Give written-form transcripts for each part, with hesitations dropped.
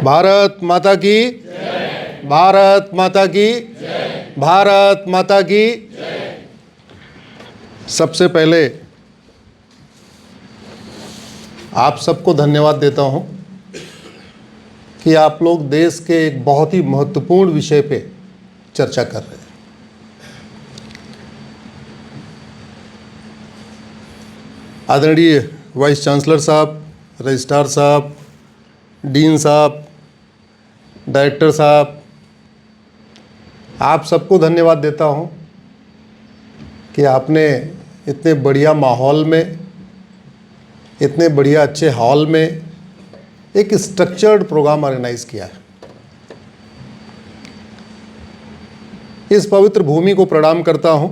भारत माता की जय। भारत माता की जय। भारत माता की जय। सबसे पहले आप सबको धन्यवाद देता हूं कि आप लोग देश के एक बहुत ही महत्वपूर्ण विषय पे चर्चा कर रहे हैं। आदरणीय वाइस चांसलर साहब, रजिस्ट्रार साहब, डीन साहब, डायरेक्टर साहब, आप सबको धन्यवाद देता हूं कि आपने इतने बढ़िया माहौल में, इतने बढ़िया अच्छे हॉल में एक स्ट्रक्चर्ड प्रोग्राम ऑर्गेनाइज किया है। इस पवित्र भूमि को प्रणाम करता हूं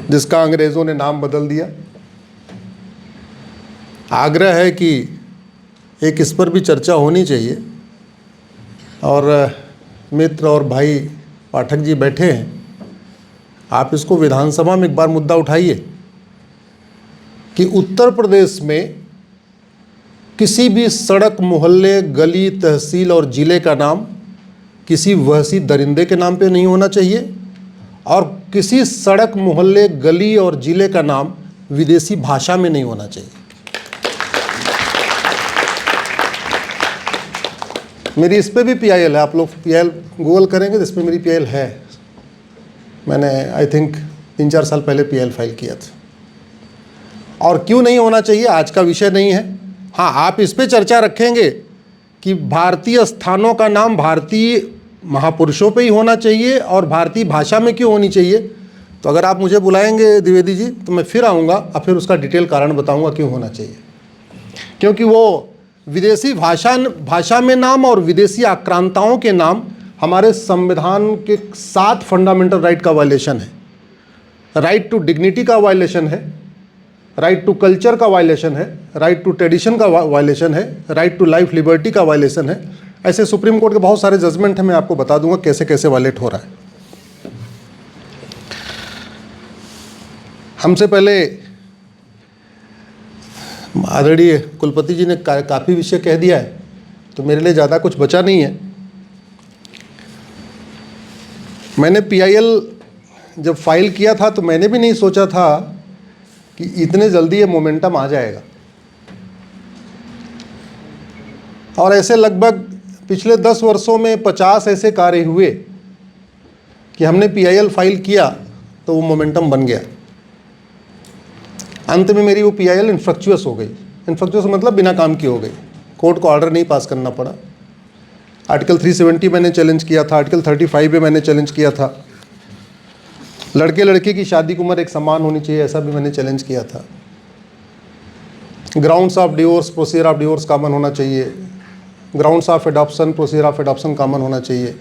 जिसका अंग्रेज़ों ने नाम बदल दिया। आग्रह है कि एक इस पर भी चर्चा होनी चाहिए, और मित्र और भाई पाठक जी बैठे हैं, आप इसको विधानसभा में एक बार मुद्दा उठाइए कि उत्तर प्रदेश में किसी भी सड़क, मोहल्ले, गली, तहसील और ज़िले का नाम किसी वहशी दरिंदे के नाम पे नहीं होना चाहिए, और किसी सड़क, मोहल्ले, गली और ज़िले का नाम विदेशी भाषा में नहीं होना चाहिए। मेरी इस पे भी PIL है, आप लोग PIL गूगल करेंगे तो इस पर मेरी PIL है। मैंने आई थिंक 3-4 साल पहले PIL फाइल किया था। और क्यों नहीं होना चाहिए आज का विषय नहीं है। हाँ, आप इस पे चर्चा रखेंगे कि भारतीय स्थानों का नाम भारतीय महापुरुषों पे ही होना चाहिए और भारतीय भाषा में क्यों होनी चाहिए, तो अगर आप मुझे बुलाएंगे द्विवेदी जी तो मैं फिर आऊँगा और फिर उसका डिटेल कारण बताऊँगा क्यों होना चाहिए। क्योंकि वो विदेशी भाषा में नाम और विदेशी आक्रांताओं के नाम हमारे संविधान के 7 फंडामेंटल राइट का वायलेशन है। राइट टू डिग्निटी का वायलेशन है, राइट टू कल्चर का वायलेशन है, राइट टू ट्रेडिशन का वायलेशन है, राइट टू लाइफ लिबर्टी का वायलेशन है। ऐसे सुप्रीम कोर्ट के बहुत सारे जजमेंट हैं, मैं आपको बता दूंगा कैसे कैसे वायलेट हो रहा है। हमसे पहले आदरणीय कुलपति जी ने काफ़ी विषय कह दिया है, तो मेरे लिए ज़्यादा कुछ बचा नहीं है। मैंने PIL जब फाइल किया था तो मैंने भी नहीं सोचा था कि इतने जल्दी ये मोमेंटम आ जाएगा, और ऐसे लगभग पिछले 10 वर्षों में 50 ऐसे कार्य हुए कि हमने PIL फाइल किया तो वो मोमेंटम बन गया। अंत में मेरी वो PIL इन्फ्रक्चुअस हो गई। इन्फ्रक्चुअस मतलब बिना काम की हो गई, कोर्ट को ऑर्डर नहीं पास करना पड़ा। आर्टिकल 370 मैंने चैलेंज किया था, आर्टिकल 35 पे मैंने चैलेंज किया था, लड़के लड़की की शादी की उम्र एक समान होनी चाहिए ऐसा भी मैंने चैलेंज किया था। Grounds of divorce, procedure of divorce common होना चाहिए, grounds of adoption, procedure of adoption common होना चाहिए,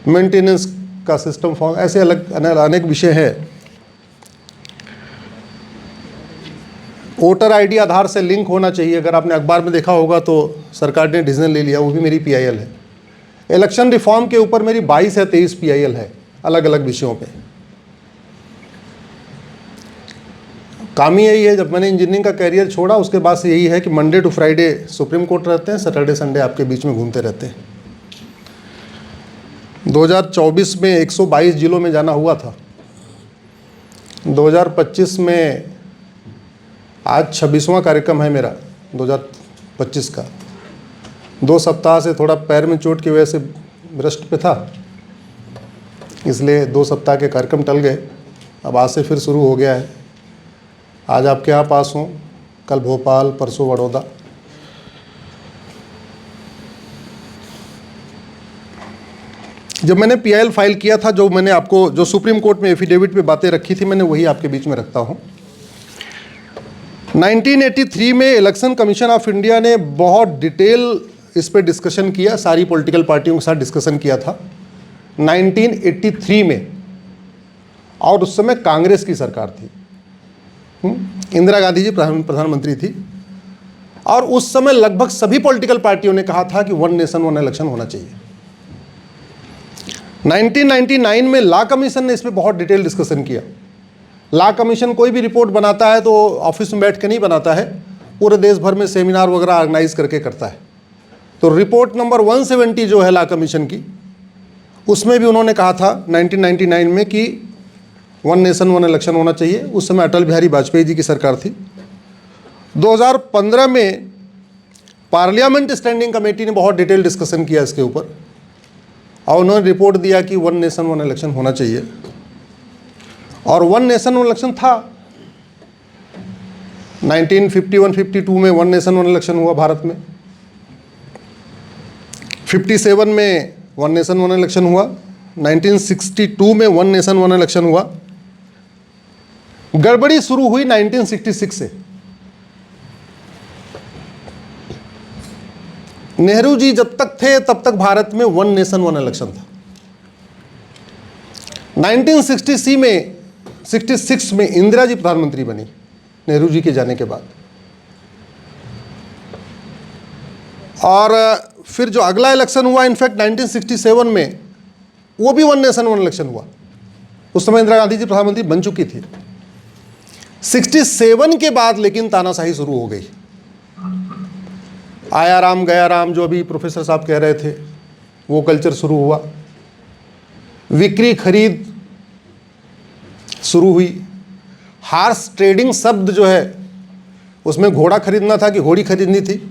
मेंटेनेंस का सिस्टम फॉर्म, ऐसे अलग अनेक विषय है। वोटर ID आधार से लिंक होना चाहिए, अगर आपने अखबार में देखा होगा तो सरकार ने डिसीजन ले लिया, वो भी मेरी PIL है। इलेक्शन रिफॉर्म के ऊपर मेरी 22 या 23 PIL है अलग अलग विषयों पे। काम ही यही है, जब मैंने इंजीनियरिंग का कैरियर छोड़ा उसके बाद से यही है कि Monday to Friday Supreme Court रहते हैं, सैटरडे संडे आपके बीच में घूमते रहते हैं। 2024 में 122 जिलों में जाना हुआ था। 2025 में आज 26वां कार्यक्रम है मेरा 2025 का। 2 सप्ताह से थोड़ा पैर में चोट की वजह से रेस्ट पे था, इसलिए 2 सप्ताह के कार्यक्रम टल गए। अब आज से फिर शुरू हो गया है। आज आपके यहाँ पास हूँ, कल भोपाल, परसों बड़ौदा। जब मैंने PIL फाइल किया था, जो मैंने आपको जो सुप्रीम कोर्ट में एफिडेविट पे बातें रखी थी, मैंने वही आपके बीच में रखता हूँ। 1983 में इलेक्शन कमीशन ऑफ इंडिया ने बहुत डिटेल इस पे डिस्कशन किया, सारी पॉलिटिकल पार्टियों के साथ डिस्कशन किया था 1983 में, और उस समय कांग्रेस की सरकार थी। इंदिरा गांधी जी प्रधानमंत्री थी, और उस समय लगभग सभी पॉलिटिकल पार्टियों ने कहा था कि 1 नेशन 1 इलेक्शन होना चाहिए। 1999 में लॉ कमीशन ने इस पर बहुत डिटेल डिस्कशन किया। लॉ कमीशन कोई भी रिपोर्ट बनाता है तो ऑफिस में बैठ के नहीं बनाता है, पूरे देश भर में सेमिनार वगैरह ऑर्गेनाइज करके करता है। तो रिपोर्ट नंबर 170 जो है लॉ कमीशन की, उसमें भी उन्होंने कहा था 1999 में कि वन नेशन वन इलेक्शन होना चाहिए। उस समय अटल बिहारी वाजपेयी जी की सरकार थी। 2015 में पार्लियामेंट स्टैंडिंग कमेटी ने बहुत डिटेल डिस्कशन किया इसके ऊपर और उन्होंने रिपोर्ट दिया कि वन नेशन वन इलेक्शन होना चाहिए, और वन नेशन वन इलेक्शन था। 1951-52 में वन नेशन वन इलेक्शन हुआ भारत में, 57 में वन नेशन वन इलेक्शन हुआ, 1962 में वन नेशन वन इलेक्शन हुआ। गड़बड़ी शुरू हुई 1966 से। नेहरू जी जब तक थे तब तक भारत में वन नेशन वन इलेक्शन था। 1966 में इंदिरा जी प्रधानमंत्री बनी नेहरू जी के जाने के बाद, और फिर जो अगला इलेक्शन हुआ इनफैक्ट 1967 में, वो भी वन नेशन वन इलेक्शन हुआ। उस समय इंदिरा गांधी जी प्रधानमंत्री बन चुकी थी। 67 के बाद लेकिन तानाशाही शुरू हो गई। आया राम गया राम, जो अभी प्रोफेसर साहब कह रहे थे, वो कल्चर शुरू हुआ। विक्री खरीद शुरू हुई। हार्स ट्रेडिंग शब्द जो है, उसमें घोड़ा खरीदना था कि घोड़ी खरीदनी थी,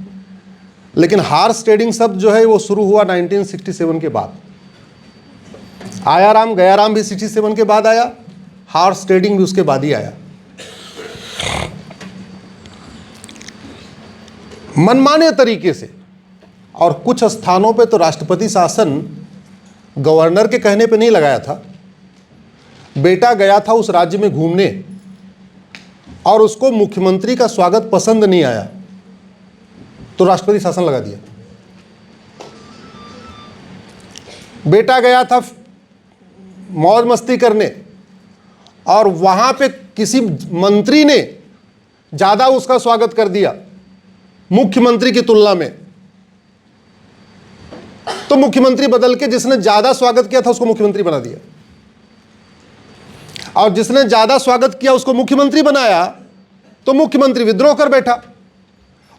लेकिन हार्स ट्रेडिंग शब्द जो है वो शुरू हुआ 1967 के बाद। आया राम गया राम भी 67 के बाद आया, हार्स ट्रेडिंग भी उसके बाद ही आया। मनमाने तरीके से, और कुछ स्थानों पे तो राष्ट्रपति शासन गवर्नर के कहने पे नहीं लगाया था। बेटा गया था उस राज्य में घूमने और उसको मुख्यमंत्री का स्वागत पसंद नहीं आया तो राष्ट्रपति शासन लगा दिया। बेटा गया था मौज मस्ती करने और वहां पे किसी मंत्री ने ज्यादा उसका स्वागत कर दिया मुख्यमंत्री की तुलना में, तो मुख्यमंत्री बदल के जिसने ज्यादा स्वागत किया था उसको मुख्यमंत्री बना दिया, और जिसने ज्यादा स्वागत किया उसको मुख्यमंत्री बनाया तो मुख्यमंत्री विद्रोह कर बैठा,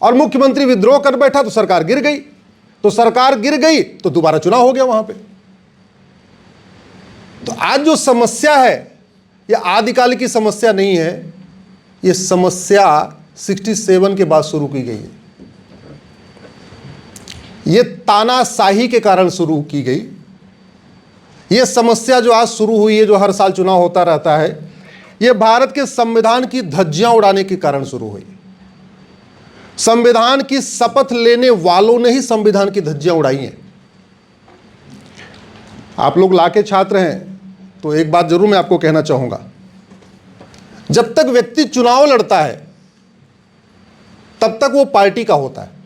और मुख्यमंत्री विद्रोह कर बैठा तो सरकार गिर गई, तो सरकार गिर गई तो दोबारा चुनाव हो गया वहां पे। तो आज जो समस्या है ये आदिकाल की समस्या नहीं है, ये समस्या 67 के बाद शुरू की गई है। ये तानाशाही के कारण शुरू की गई। ये समस्या जो आज शुरू हुई है, जो हर साल चुनाव होता रहता है, ये भारत के संविधान की धज्जियां उड़ाने के कारण शुरू हुई। संविधान की शपथ लेने वालों ने ही संविधान की धज्जियां उड़ाई हैं। आप लोग ला के छात्र हैं तो एक बात जरूर मैं आपको कहना चाहूंगा, जब तक व्यक्ति चुनाव लड़ता है तब तक वो पार्टी का होता है।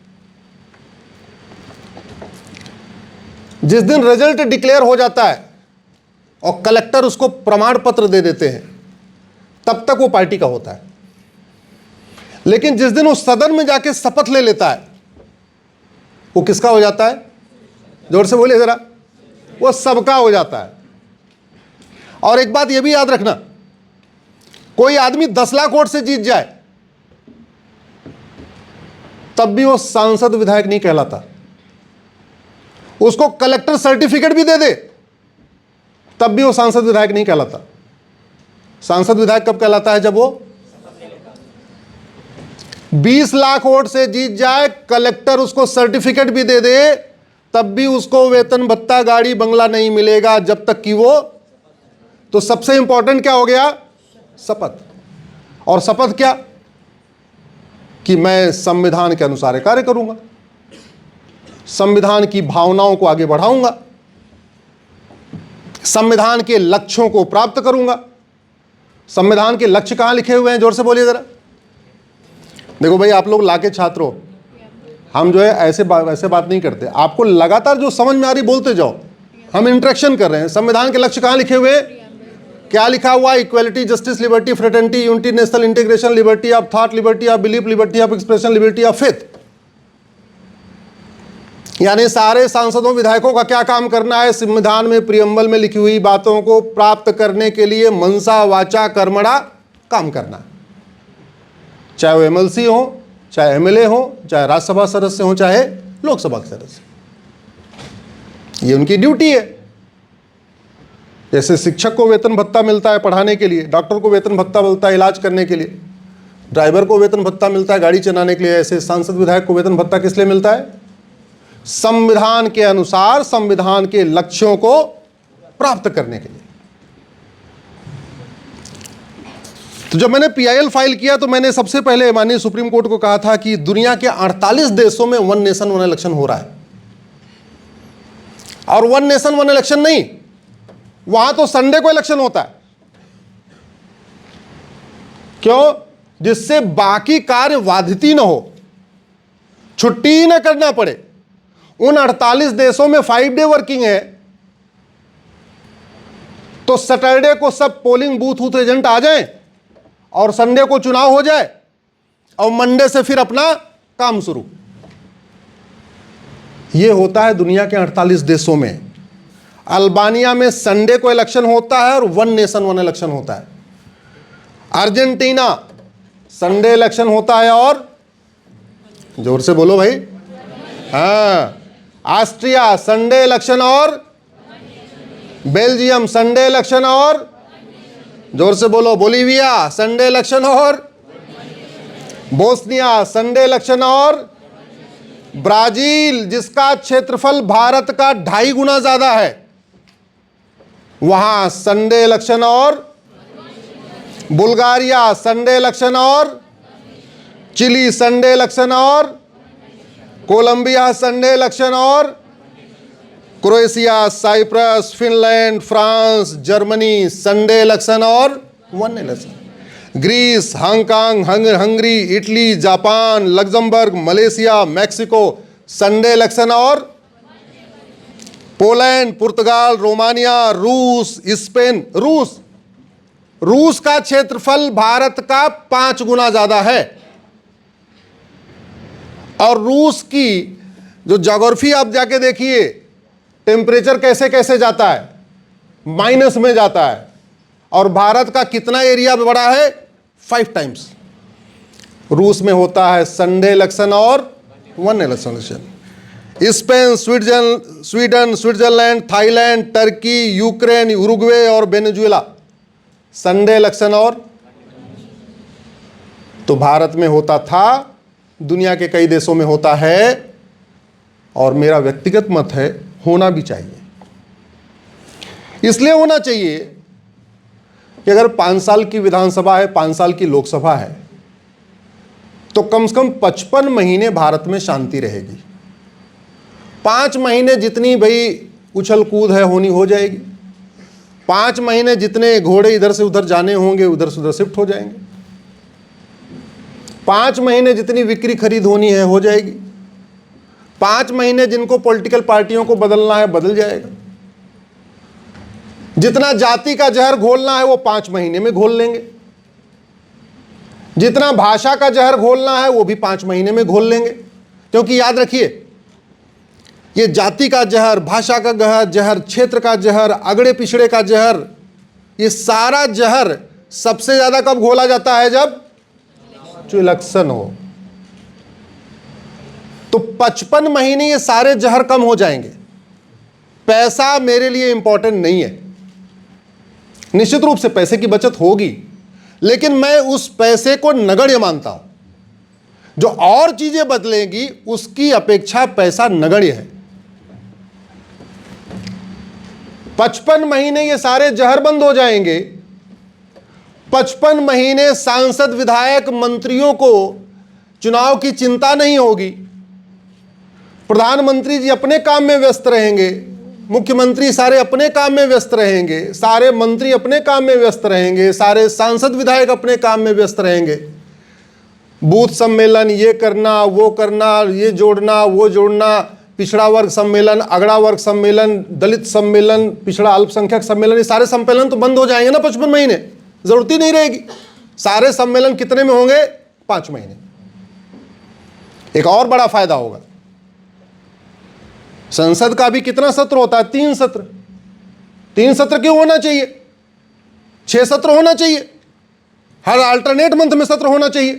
जिस दिन रिजल्ट डिक्लेयर हो जाता है और कलेक्टर उसको प्रमाण पत्र दे देते हैं तब तक वो पार्टी का होता है। लेकिन जिस दिन वो सदन में जाके शपथ ले लेता है वो किसका हो जाता है? जोर से बोलिए जरा। वो सबका हो जाता है। और एक बात ये भी याद रखना, कोई आदमी 10 लाख वोट से जीत जाए तब भी वो सांसद विधायक नहीं कहलाता। उसको कलेक्टर सर्टिफिकेट भी दे दे तब भी वो सांसद विधायक नहीं कहलाता। सांसद विधायक कब कहलाता है? जब वो 20 लाख वोट से जीत जाए, कलेक्टर उसको सर्टिफिकेट भी दे दे, तब भी उसको वेतन भत्ता गाड़ी बंगला नहीं मिलेगा जब तक कि वो, तो सबसे इंपॉर्टेंट क्या हो गया? शपथ। और शपथ क्या? कि मैं संविधान के अनुसार कार्य करूंगा, संविधान की भावनाओं को आगे बढ़ाऊंगा, संविधान के लक्ष्यों को प्राप्त करूंगा। संविधान के लक्ष्य कहां लिखे हुए हैं? जोर से बोलिए जरा। देखो भाई, आप लोग लाके छात्रों, हम जो है ऐसे बात नहीं करते। आपको लगातार जो समझ में आ रही बोलते जाओ, हम इंटरेक्शन कर रहे हैं। संविधान के लक्ष्य कहां लिखे हुए? क्या लिखा हुआ? Equality, justice, liberty, fraternity, unity, national integration, liberty of thought, liberty of belief, liberty of expression, liberty of faith. यानी सारे सांसदों विधायकों का क्या काम करना है? संविधान में प्रियम्बल में लिखी हुई बातों को प्राप्त करने के लिए मनसा वाचा कर्मणा काम करना है। चाहे वो एमएलसी हो, चाहे एमएलए हो, चाहे राज्यसभा सदस्य हो, चाहे लोकसभा के सदस्य, ये उनकी ड्यूटी है। जैसे शिक्षक को वेतन भत्ता मिलता है पढ़ाने के लिए, डॉक्टर को वेतन भत्ता मिलता है इलाज करने के लिए, ड्राइवर को वेतन भत्ता मिलता है गाड़ी चलाने के लिए, ऐसे सांसद विधायक को वेतन भत्ता किस लिए मिलता है? संविधान के अनुसार संविधान के लक्ष्यों को प्राप्त करने के लिए। तो जब मैंने पीआईएल फाइल किया तो मैंने सबसे पहले माननीय सुप्रीम कोर्ट को कहा था कि दुनिया के 48 देशों में वन नेशन वन इलेक्शन हो रहा है, और वन नेशन वन इलेक्शन नहीं, वहां तो संडे को इलेक्शन होता है। क्यों? जिससे बाकी कार्य बाधित न हो, छुट्टी न करना पड़े। उन 48 देशों में 5 डे वर्किंग है, तो सैटरडे को सब पोलिंग बूथ एजेंट आ जाएं और संडे को चुनाव हो जाए और मंडे से फिर अपना काम शुरू। यह होता है दुनिया के 48 देशों में। अल्बानिया में संडे को इलेक्शन होता है और वन नेशन वन इलेक्शन होता है। अर्जेंटीना संडे इलेक्शन होता है और, जोर से बोलो भाई, हाँ, ऑस्ट्रिया संडे इलेक्शन और, बेल्जियम संडे इलेक्शन और, जोर से बोलो, बोलीविया संडे इलेक्शन और, बोस्निया संडे इलेक्शन और, ब्राजील जिसका क्षेत्रफल भारत का 2.5 गुना ज्यादा है, वहां संडे इलेक्शन और, बुल्गारिया संडे इलेक्शन और, चिली संडे इलेक्शन और, कोलंबिया संडे इलेक्शन और, Croatia, Cyprus, Finland, France, Germany Sunday election और one election, Greece, Hong Kong, Hungary, Italy, Japan, Luxembourg, Malaysia, Mexico Sunday election और, पोलैंड, पुर्तगाल, Romania, रूस, Spain, रूस का क्षेत्रफल भारत का 5 गुना ज्यादा है, और रूस की जो ज्योग्राफी आप जाके देखिए, टेम्परेचर कैसे कैसे जाता है, माइनस में जाता है, और भारत का कितना एरिया बड़ा है? 5 टाइम्स। रूस में होता है संडे इलेक्शन और one election. Spain, Sweden, Switzerland, Thailand, Turkey, Ukraine, Uruguay और वेनेजुएला संडे इलेक्शन और। तो भारत में होता था, दुनिया के कई देशों में होता है, और मेरा व्यक्तिगत मत है होना भी चाहिए। इसलिए होना चाहिए कि अगर 5 साल की विधानसभा है, 5 साल की लोकसभा है, तो कम से कम 55 महीने भारत में शांति रहेगी। 5 महीने जितनी भाई उछल कूद है होनी हो जाएगी। 5 महीने जितने घोड़े इधर से उधर जाने होंगे उधर से उधर शिफ्ट हो जाएंगे। 5 महीने जितनी बिक्री खरीद होनी है हो जाएगी। 5 महीने जिनको पॉलिटिकल पार्टियों को बदलना है बदल जाएगा। जितना जाति का जहर घोलना है वो 5 महीने में घोल लेंगे। जितना भाषा का जहर घोलना है वो भी 5 महीने में घोल लेंगे। क्योंकि याद रखिए, ये जाति का जहर, भाषा का जहर, क्षेत्र का जहर, अगड़े पिछड़े का जहर, ये सारा जहर सबसे ज्यादा कब घोला जाता है? जब इलेक्शन हो। तो 55 महीने ये सारे जहर कम हो जाएंगे। पैसा मेरे लिए इंपॉर्टेंट नहीं है, निश्चित रूप से पैसे की बचत होगी, लेकिन मैं उस पैसे को नगण्य मानता हूं। जो और चीजें बदलेंगी उसकी अपेक्षा पैसा नगण्य है। 55 महीने ये सारे जहर बंद हो जाएंगे। 55 महीने सांसद, विधायक, मंत्रियों को चुनाव की चिंता नहीं होगी। प्रधानमंत्री जी अपने काम में व्यस्त रहेंगे, मुख्यमंत्री सारे अपने काम में व्यस्त रहेंगे, सारे मंत्री अपने काम में व्यस्त रहेंगे, सारे सांसद विधायक अपने काम में व्यस्त रहेंगे। बूथ सम्मेलन, ये करना, वो करना, ये जोड़ना, वो जोड़ना, पिछड़ा वर्ग सम्मेलन, अगड़ा वर्ग सम्मेलन, दलित सम्मेलन, पिछड़ा अल्पसंख्यक सम्मेलन, ये सारे सम्मेलन तो बंद हो जाएंगे ना 55 महीने, जरूरत ही नहीं रहेगी। सारे सम्मेलन कितने में होंगे? 5 महीने। एक और बड़ा फायदा होगा, संसद का भी कितना सत्र होता है? 3 सत्र। 3 सत्र क्यों होना चाहिए? 6 सत्र होना चाहिए। हर अल्टरनेट मंथ में सत्र होना चाहिए।